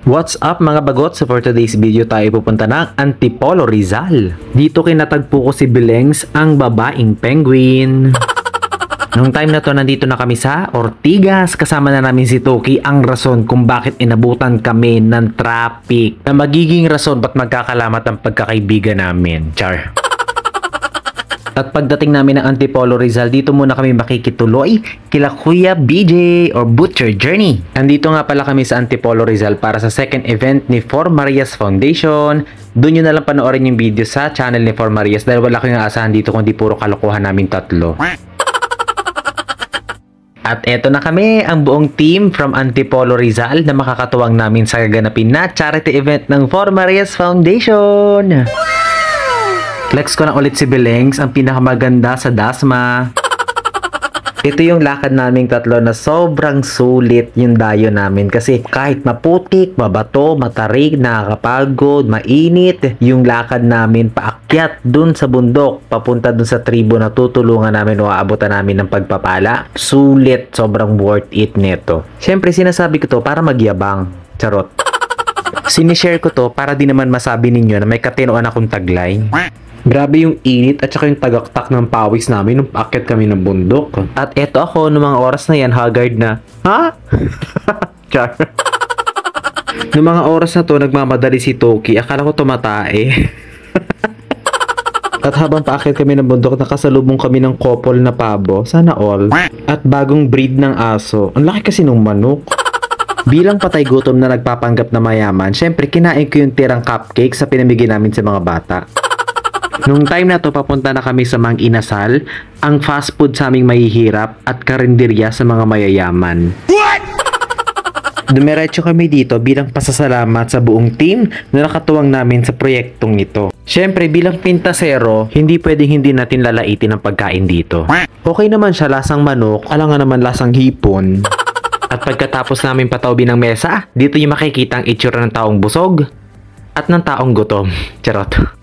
What's up mga bagot? So for today's video tayo pupunta ng Antipolo, Rizal. Dito kinatagpo ko si Belengs, ang babaeng penguin. Nung time na to nandito na kami sa Ortigas, kasama na namin si Toki, ang rason kung bakit inabutan kami ng traffic. Na magiging rason ba't magkakalamat ang pagkakaibigan namin. Char. At pagdating namin ng Antipolo, Rizal, dito muna kami makikituloy kila Kuya BJ or Butcher Journey. Andito nga pala kami sa Antipolo, Rizal para sa second event ni For Marias Foundation. Doon nyo na lang panoorin yung video sa channel ni For Marias dahil wala kang aasahan dito kundi puro kalokohan namin tatlo. At eto na kami, ang buong team from Antipolo, Rizal na makakatuwang namin sa gaganapin na charity event ng For Marias Foundation. Flex ko na ulit si Belengs, ang pinakamaganda sa Dasma. Ito yung lakad naming tatlo na sobrang sulit yung dayo namin kasi kahit maputik, mabato, matarik, nakakapagod, mainit, yung lakad namin paakyat dun sa bundok, papunta dun sa tribo na tutulungan namin o aabutan namin ng pagpapala. Sulit, sobrang worth it neto. Siyempre sinasabi ko to para magyabang. Charot. Sinishare ko to para di naman masabi ninyo na may katinoan akong taglay. Grabe yung init at saka yung tagaktak ng pawis namin nung paakyat kami ng bundok. At eto ako, noong mga oras na yan, haggard na. Ha? Char. Noong mga oras na to, nagmamadali si Toki. Akala ko tumatae. At habang paakyat kami ng bundok, nakasalubong kami ng couple na pabo. Sana all. At bagong breed ng aso. Ang laki kasi nung manok. Bilang patay gutom na nagpapanggap na mayaman, syempre kinain ko yung tirang cupcake sa pinamigay namin sa mga bata. Nung time na to, papunta na kami sa Mang Inasal, ang fast food sa aming mahihirap at karinderya sa mga mayayaman. What? Dumiretso kami dito bilang pasasalamat sa buong team na nakatuwang namin sa proyektong ito. Siyempre, bilang pintasero, hindi pwedeng hindi natin lalaitin ang pagkain dito. Okay naman siya, lasang manok, alangan naman lasang hipon. At pagkatapos namin patawbin ng mesa, dito yung makikita ang itsura ng taong busog at ng taong gutom. Charot.